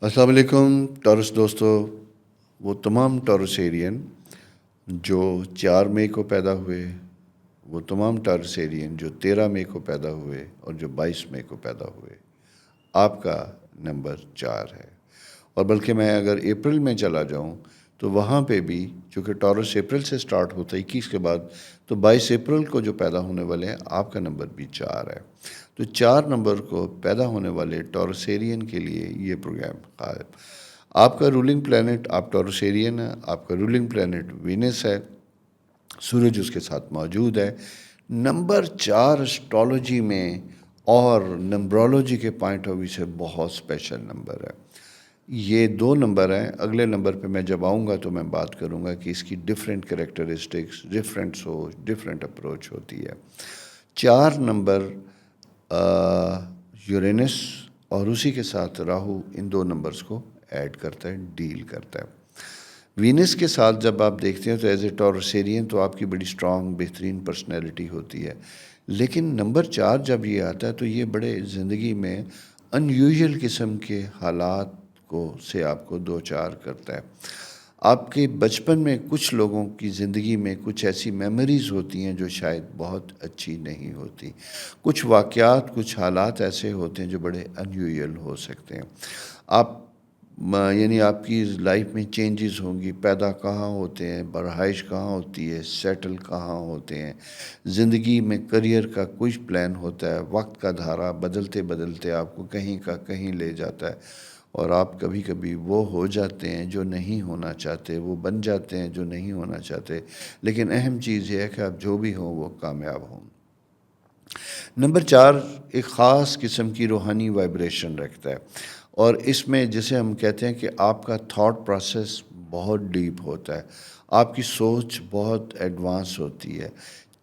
السلام علیکم ٹورس دوستو. وہ تمام ٹورسیرین جو 4 مئی کو پیدا ہوئے، وہ تمام ٹورسیرین جو 13 مئی کو پیدا ہوئے اور جو 22 مئی کو پیدا ہوئے، آپ کا نمبر 4 ہے. اور بلکہ میں اگر اپریل میں چلا جاؤں تو وہاں پہ بھی، چونکہ ٹورس اپریل سے سٹارٹ ہوتا ہے 21 کے بعد، تو 22 اپریل کو جو پیدا ہونے والے ہیں آپ کا نمبر بھی 4 ہے. تو 4 نمبر کو پیدا ہونے والے ٹورسیرین کے لیے یہ پروگرام قائم. آپ کا رولنگ پلانٹ، آپ ٹورسیرین ہے، آپ کا رولنگ پلانٹ وینس ہے، سورج اس کے ساتھ موجود ہے. نمبر 4 اسٹرالوجی میں اور نمبرولوجی کے پوائنٹ آف ویو سے بہت اسپیشل نمبر ہے. یہ 2 نمبر ہیں. اگلے نمبر پہ میں جب آؤں گا تو میں بات کروں گا کہ اس کی ڈفرینٹ کریکٹرسٹکس، ڈفرینٹ سوچ، ڈفرینٹ اپروچ ہوتی ہے. 4 نمبر یورینس اور اسی کے ساتھ راہو ان 2 نمبرز کو ایڈ کرتا ہے، ڈیل کرتا ہے. وینس کے ساتھ جب آپ دیکھتے ہیں تو ایز اے ٹورسیرین تو آپ کی بڑی اسٹرانگ، بہترین پرسنالٹی ہوتی ہے. لیکن نمبر 4 جب یہ آتا ہے تو یہ بڑے زندگی میں ان یوزول قسم کے حالات سے آپ کو دو چار کرتا ہے. آپ کے بچپن میں کچھ لوگوں کی زندگی میں کچھ ایسی میموریز ہوتی ہیں جو شاید بہت اچھی نہیں ہوتی. کچھ واقعات، کچھ حالات ایسے ہوتے ہیں جو بڑے ان یوزول ہو سکتے ہیں. یعنی آپ کی لائف میں چینجز ہوں گی. پیدا کہاں ہوتے ہیں، رہائش کہاں ہوتی ہے، سیٹل کہاں ہوتے ہیں. زندگی میں کریئر کا کچھ پلان ہوتا ہے. وقت کا دھارا بدلتے بدلتے آپ کو کہیں کا کہیں لے جاتا ہے، اور آپ کبھی کبھی وہ ہو جاتے ہیں جو نہیں ہونا چاہتے، وہ بن جاتے ہیں جو نہیں ہونا چاہتے. لیکن اہم چیز یہ ہے کہ آپ جو بھی ہوں وہ کامیاب ہوں. نمبر 4 ایک خاص قسم کی روحانی وائبریشن رکھتا ہے، اور اس میں جسے ہم کہتے ہیں کہ آپ کا تھاٹ پروسیس بہت ڈیپ ہوتا ہے، آپ کی سوچ بہت ایڈوانس ہوتی ہے.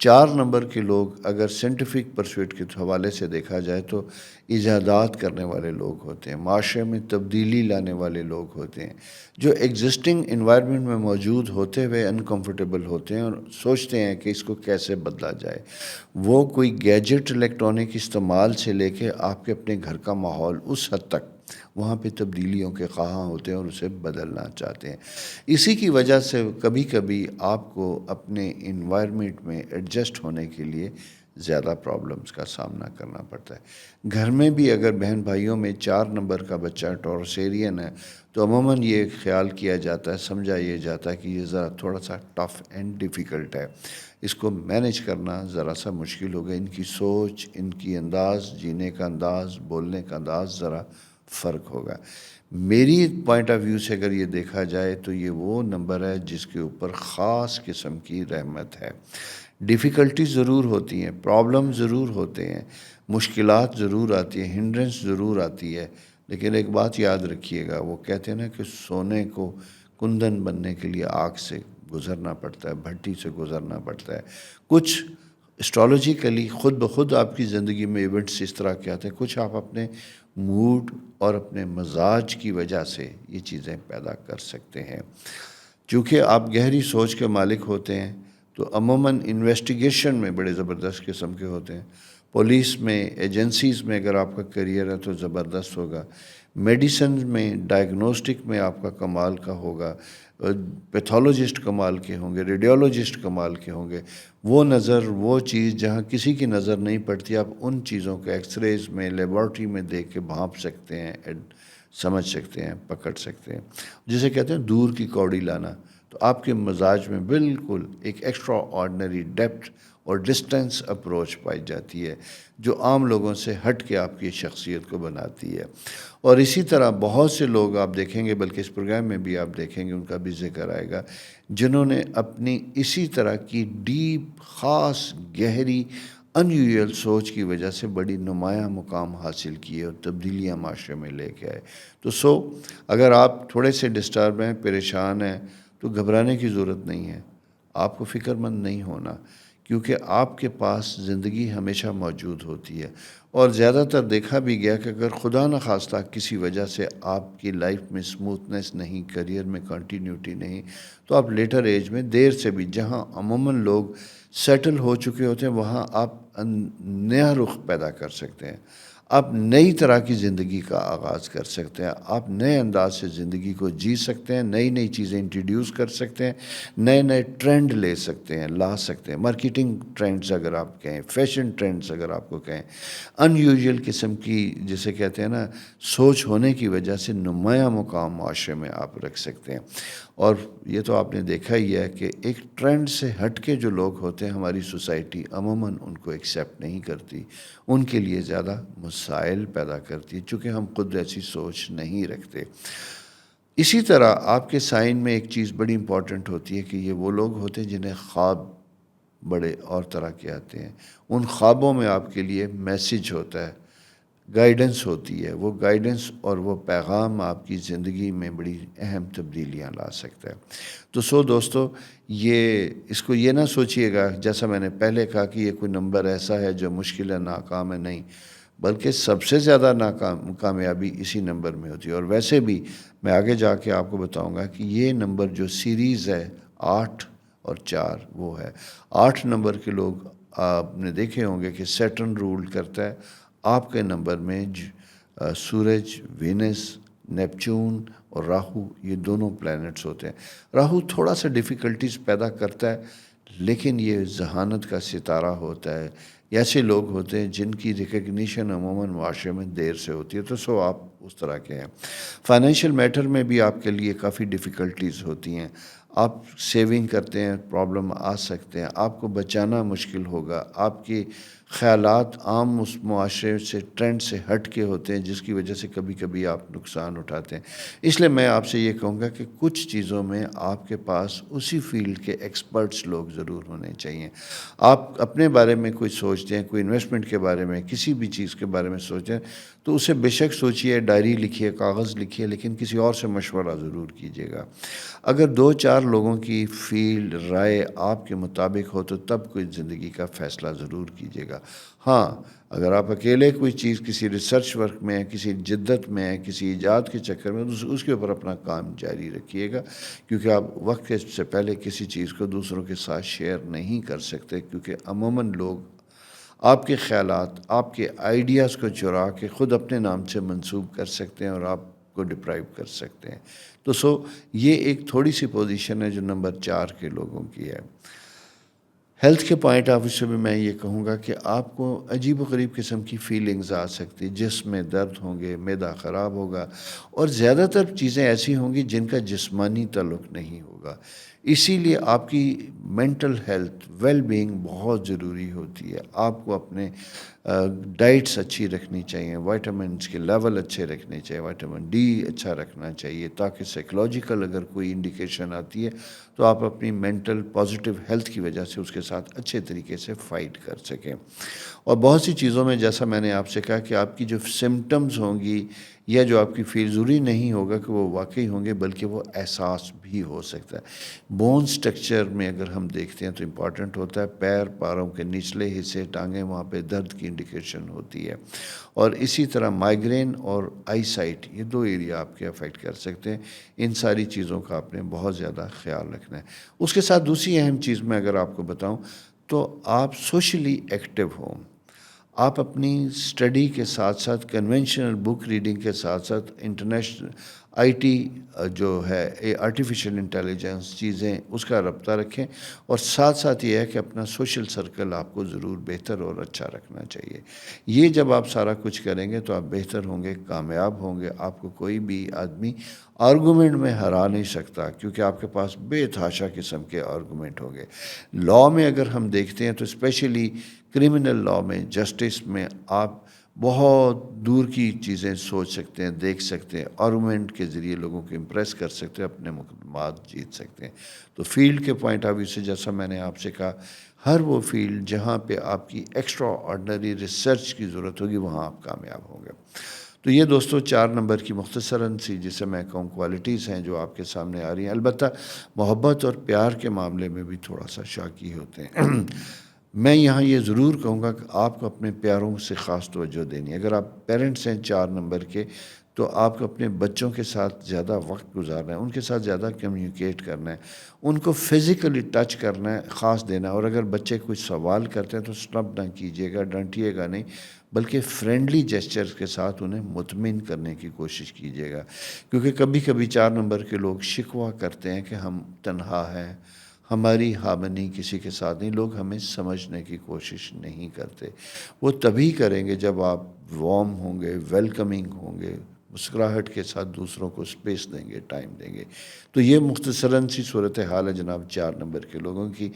4 نمبر کے لوگ اگر سائنٹیفک پرسویٹ کے حوالے سے دیکھا جائے تو ایجادات کرنے والے لوگ ہوتے ہیں، معاشرے میں تبدیلی لانے والے لوگ ہوتے ہیں، جو ایگزسٹنگ انوائرمنٹ میں موجود ہوتے ہوئے انکمفرٹیبل ہوتے ہیں اور سوچتے ہیں کہ اس کو کیسے بدلا جائے. وہ کوئی گیجٹ الیکٹرانک استعمال سے لے کے آپ کے اپنے گھر کا ماحول اس حد تک وہاں پہ تبدیلیوں کے خواہاں ہوتے ہیں اور اسے بدلنا چاہتے ہیں. اسی کی وجہ سے کبھی کبھی آپ کو اپنے انوائرمنٹ میں ایڈجسٹ ہونے کے لیے زیادہ پرابلمز کا سامنا کرنا پڑتا ہے. گھر میں بھی اگر بہن بھائیوں میں 4 نمبر کا بچہ ٹورسیرین ہے تو عموماً یہ خیال کیا جاتا ہے، سمجھا یہ جاتا ہے کہ یہ ذرا تھوڑا سا ٹف اینڈ ڈیفیکلٹ ہے، اس کو مینیج کرنا ذرا سا مشکل ہوگا. ان کی سوچ، ان کی انداز، جینے کا انداز، بولنے کا انداز ذرا فرق ہوگا. میری پوائنٹ آف ویو سے اگر یہ دیکھا جائے تو یہ وہ نمبر ہے جس کے اوپر خاص قسم کی رحمت ہے. ڈیفیکلٹی ضرور ہوتی ہیں، پرابلم ضرور ہوتے ہیں، مشکلات ضرور آتی ہیں، ہنڈرنس ضرور آتی ہے. لیکن ایک بات یاد رکھیے گا، وہ کہتے ہیں نا کہ سونے کو کندن بننے کے لیے آگ سے گزرنا پڑتا ہے، بھٹی سے گزرنا پڑتا ہے. کچھ اسٹرالوجیکلی خود بخود آپ کی زندگی میں ایونٹس اس طرح کے آتے ہیں، کچھ آپ اپنے موڈ اور اپنے مزاج کی وجہ سے یہ چیزیں پیدا کر سکتے ہیں. چونکہ آپ گہری سوچ کے مالک ہوتے ہیں تو عموماً انویسٹیگیشن میں بڑے زبردست قسم کے ہوتے ہیں. پولیس میں، ایجنسیز میں اگر آپ کا کریئر ہے تو زبردست ہوگا. میڈیسن میں، ڈائگنوسٹک میں آپ کا کمال کا ہوگا. پیتھولوجسٹ کمال کے ہوں گے، ریڈیولوجسٹ کمال کے ہوں گے. وہ نظر، وہ چیز جہاں کسی کی نظر نہیں پڑتی، آپ ان چیزوں کو ایکس ریز میں، لیبارٹری میں دیکھ کے بھانپ سکتے ہیں، سمجھ سکتے ہیں، پکڑ سکتے ہیں. جسے کہتے ہیں دور کی کوڑی لانا. تو آپ کے مزاج میں بالکل ایک ایکسٹرا آرڈنری ڈیپتھ اور ڈسٹینس اپروچ پائی جاتی ہے جو عام لوگوں سے ہٹ کے آپ کی شخصیت کو بناتی ہے. اور اسی طرح بہت سے لوگ آپ دیکھیں گے، بلکہ اس پروگرام میں بھی آپ دیکھیں گے، ان کا بھی ذکر آئے گا، جنہوں نے اپنی اسی طرح کی ڈیپ، خاص، گہری ان یوزول سوچ کی وجہ سے بڑی نمایاں مقام حاصل کیے اور تبدیلیاں معاشرے میں لے کے آئے. تو اگر آپ تھوڑے سے ڈسٹرب ہیں، پریشان ہیں، تو گھبرانے کی ضرورت نہیں ہے. آپ کو فکر مند نہیں ہونا، کیونکہ آپ کے پاس زندگی ہمیشہ موجود ہوتی ہے. اور زیادہ تر دیکھا بھی گیا کہ اگر خدا نخواستہ کسی وجہ سے آپ کی لائف میں سموتھنس نہیں، کریئر میں کنٹینیوٹی نہیں، تو آپ لیٹر ایج میں دیر سے بھی، جہاں عموماً لوگ سیٹل ہو چکے ہوتے ہیں، وہاں آپ نیا رخ پیدا کر سکتے ہیں. آپ نئی طرح کی زندگی کا آغاز کر سکتے ہیں، آپ نئے انداز سے زندگی کو جی سکتے ہیں، نئی نئی چیزیں انٹروڈیوس کر سکتے ہیں، نئے نئے ٹرینڈ لے سکتے ہیں، لا سکتے ہیں، مارکیٹنگ ٹرینڈز اگر آپ کہیں، فیشن ٹرینڈز اگر آپ کو کہیں، ان یوزول قسم کی جسے کہتے ہیں نا سوچ ہونے کی وجہ سے نمایاں مقام معاشرے میں آپ رکھ سکتے ہیں۔ اور یہ تو آپ نے دیکھا ہی ہے کہ ایک ٹرینڈ سے ہٹ کے جو لوگ ہوتے ہیں ہماری سوسائٹی عموماً ان کو ایکسیپٹ نہیں کرتی، ان کے لیے زیادہ مسائل پیدا کرتی ہے، چونکہ ہم خود ایسی سوچ نہیں رکھتے۔ اسی طرح آپ کے سائن میں ایک چیز بڑی امپورٹنٹ ہوتی ہے کہ یہ وہ لوگ ہوتے ہیں جنہیں خواب بڑے اور طرح کے آتے ہیں، ان خوابوں میں آپ کے لیے میسیج ہوتا ہے، گائیڈنس ہوتی ہے، وہ گائیڈنس اور وہ پیغام آپ کی زندگی میں بڑی اہم تبدیلیاں لا سکتا ہے۔ تو دوستو، اس کو یہ نہ سوچئے گا جیسا میں نے پہلے کہا کہ یہ کوئی نمبر ایسا ہے جو مشکل ہے، ناکام ہے، نہیں، بلکہ سب سے زیادہ کامیابی اسی نمبر میں ہوتی ہے۔ اور ویسے بھی میں آگے جا کے آپ کو بتاؤں گا کہ یہ نمبر جو سیریز ہے 8 اور 4 وہ ہے 8 نمبر کے لوگ آپ نے دیکھے ہوں گے کہ سیٹرن رول کرتا ہے آپ کے نمبر میں سورج، وینس، نیپچون اور راہو، یہ دونوں پلینٹس ہوتے ہیں۔ راہو تھوڑا سا ڈیفیکلٹیز پیدا کرتا ہے، لیکن یہ ذہانت کا ستارہ ہوتا ہے، ایسے لوگ ہوتے ہیں جن کی ریکگنیشن عموماً معاشرے میں دیر سے ہوتی ہے، تو آپ اس طرح کے ہیں۔ فائنینشیل میٹر میں بھی آپ کے لیے کافی ڈیفیکلٹیز ہوتی ہیں، آپ سیونگ کرتے ہیں، پرابلم آ سکتے ہیں، آپ کو بچانا مشکل ہوگا، آپ کے خیالات عام اس معاشرے سے ٹرینڈ سے ہٹ کے ہوتے ہیں، جس کی وجہ سے کبھی کبھی آپ نقصان اٹھاتے ہیں۔ اس لیے میں آپ سے یہ کہوں گا کہ کچھ چیزوں میں آپ کے پاس اسی فیلڈ کے ایکسپرٹس لوگ ضرور ہونے چاہیے۔ آپ اپنے بارے میں کوئی سوچتے ہیں، کوئی انویسٹمنٹ کے بارے میں، کسی بھی چیز کے بارے میں سوچیں تو اسے بے شک سوچئے، ڈائری لکھیے، کاغذ لکھیے، لیکن کسی اور سے مشورہ ضرور کیجیے گا۔ اگر 2-4 لوگوں کی فیلڈ رائے آپ کے مطابق ہو تو تب کوئی زندگی کا فیصلہ ضرور کیجیے گا۔ ہاں، اگر آپ اکیلے کوئی چیز کسی ریسرچ ورک میں، کسی جدت میں، کسی ایجاد کے چکر میں، اس کے اوپر اپنا کام جاری رکھیے گا، کیونکہ آپ وقت سے پہلے کسی چیز کو دوسروں کے ساتھ شیئر نہیں کر سکتے، کیونکہ عموماً لوگ آپ کے خیالات، آپ کے آئیڈیاز کو چرا کے خود اپنے نام سے منسوب کر سکتے ہیں اور آپ کو ڈپرائیو کر سکتے ہیں۔ تو یہ ایک تھوڑی سی پوزیشن ہے جو نمبر 4 کے لوگوں کی ہے۔ ہیلتھ کے پوائنٹ آف ویو سے بھی میں یہ کہوں گا کہ آپ کو عجیب و غریب قسم کی فیلنگز آ سکتی، جسم میں درد ہوں گے، معدہ خراب ہوگا، اور زیادہ تر چیزیں ایسی ہوں گی جن کا جسمانی تعلق نہیں ہوگا۔ اسی لیے آپ کی مینٹل ہیلتھ، ویل بینگ بہت ضروری ہوتی ہے۔ آپ کو اپنے ڈائٹس اچھی رکھنی چاہیے، وائٹامنس کے لیول اچھے رکھنے چاہیے، وائٹامن ڈی اچھا رکھنا چاہیے، تاکہ سائیکولوجیکل اگر کوئی انڈیکیشن آتی ہے تو آپ اپنی مینٹل پازیٹیو ہیلتھ کی وجہ سے اس کے ساتھ اچھے طریقے سے فائٹ کر سکیں۔ اور بہت سی چیزوں میں جیسا میں نے آپ سے کہا کہ آپ کی جو سمٹمز ہوں گی یا جو آپ کی فیل ضروری نہیں ہوگا کہ وہ واقعی ہوں گے، بلکہ وہ احساس بھی ہو سکتا ہے۔ بون سٹرکچر میں اگر ہم دیکھتے ہیں تو امپورٹنٹ ہوتا ہے پیر، پاروں کے نچلے حصے، ٹانگیں، وہاں پہ درد کی انڈیکیشن ہوتی ہے۔ اور اسی طرح مائیگرین اور آئی سائٹ، یہ 2 ایریا آپ کے افیکٹ کر سکتے ہیں۔ ان ساری چیزوں کا آپ نے بہت زیادہ خیال رکھنا ہے۔ اس کے ساتھ دوسری اہم چیز میں اگر آپ کو بتاؤں تو آپ سوشلی ایکٹیو ہوں، آپ اپنی اسٹڈی کے ساتھ ساتھ، کنونشنل بک ریڈنگ کے ساتھ ساتھ، انٹرنیشنل آئی ٹی جو ہے آرٹیفیشل انٹیلیجنس چیزیں، اس کا رابطہ رکھیں، اور ساتھ ساتھ یہ ہے کہ اپنا سوشل سرکل آپ کو ضرور بہتر اور اچھا رکھنا چاہیے۔ یہ جب آپ سارا کچھ کریں گے تو آپ بہتر ہوں گے، کامیاب ہوں گے، آپ کو کوئی بھی آدمی آرگومنٹ میں ہرا نہیں سکتا، کیونکہ آپ کے پاس بے تحاشا قسم کے آرگومنٹ ہوں گے۔ لاء میں اگر ہم دیکھتے ہیں تو اسپیشلی کرمنل لاء میں، جسٹس میں، آپ بہت دور کی چیزیں سوچ سکتے ہیں، دیکھ سکتے ہیں، آرگومنٹ کے ذریعے لوگوں کو امپریس کر سکتے ہیں، اپنے مقدمات جیت سکتے ہیں۔ تو فیلڈ کے پوائنٹ آف ویو سے جیسا میں نے آپ سے کہا، ہر وہ فیلڈ جہاں پہ آپ کی ایکسٹرا آرڈنری ریسرچ کی ضرورت ہوگی وہاں آپ کامیاب ہوں گے۔ تو یہ دوستو 4 نمبر کی مختصراً سی جسے میں کہوں کوالٹیز ہیں جو آپ کے سامنے آ رہی ہیں۔ البتہ محبت اور پیار کے معاملے میں بھی تھوڑا سا شاکی ہوتے ہیں۔ میں یہاں یہ ضرور کہوں گا کہ آپ کو اپنے پیاروں سے خاص توجہ دینی ہے۔ اگر آپ پیرنٹس ہیں 4 نمبر کے تو آپ کو اپنے بچوں کے ساتھ زیادہ وقت گزارنا ہے، ان کے ساتھ زیادہ کمیونیکیٹ کرنا ہے، ان کو فزیکلی ٹچ کرنا ہے، خاص دینا ہے۔ اور اگر بچے کچھ سوال کرتے ہیں تو سنب نہ کیجیے گا، ڈانٹیے گا نہیں، بلکہ فرینڈلی جیسچرز کے ساتھ انہیں مطمئن کرنے کی کوشش کیجیے گا، کیونکہ کبھی کبھی 4 نمبر کے لوگ شکوہ کرتے ہیں کہ ہم تنہا ہیں، ہماری ہارمنی کسی کے ساتھ نہیں، لوگ ہمیں سمجھنے کی کوشش نہیں کرتے۔ وہ تبھی کریں گے جب آپ وارم ہوں گے، ویلکمنگ ہوں گے، مسکراہٹ کے ساتھ دوسروں کو سپیس دیں گے، ٹائم دیں گے۔ تو یہ مختصراً سی صورتحال ہے جناب 4 نمبر کے لوگوں کی۔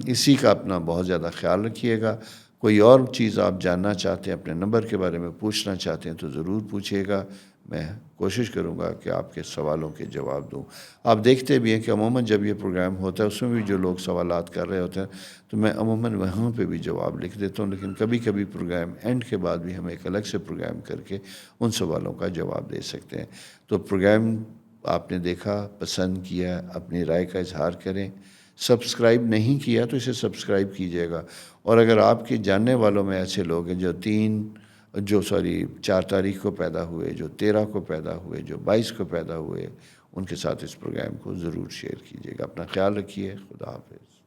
اسی کا اپنا بہت زیادہ خیال رکھیے گا۔ کوئی اور چیز آپ جاننا چاہتے ہیں، اپنے نمبر کے بارے میں پوچھنا چاہتے ہیں تو ضرور پوچھیے گا، میں کوشش کروں گا کہ آپ کے سوالوں کے جواب دوں۔ آپ دیکھتے بھی ہیں کہ عموماً جب یہ پروگرام ہوتا ہے اس میں بھی جو لوگ سوالات کر رہے ہوتے ہیں تو میں عموماً وہاں پہ بھی جواب لکھ دیتا ہوں، لیکن کبھی کبھی پروگرام اینڈ کے بعد بھی ہم ایک الگ سے پروگرام کر کے ان سوالوں کا جواب دے سکتے ہیں۔ تو پروگرام آپ نے دیکھا، پسند کیا، اپنی رائے کا اظہار کریں۔ سبسکرائب نہیں کیا تو اسے سبسکرائب کیجیے گا، اور اگر آپ کے جاننے والوں میں ایسے لوگ ہیں جو 4 تاریخ کو پیدا ہوئے، جو 13 کو پیدا ہوئے، جو 22 کو پیدا ہوئے، ان کے ساتھ اس پروگرام کو ضرور شیئر کیجیے گا۔ اپنا خیال رکھیے، خدا حافظ۔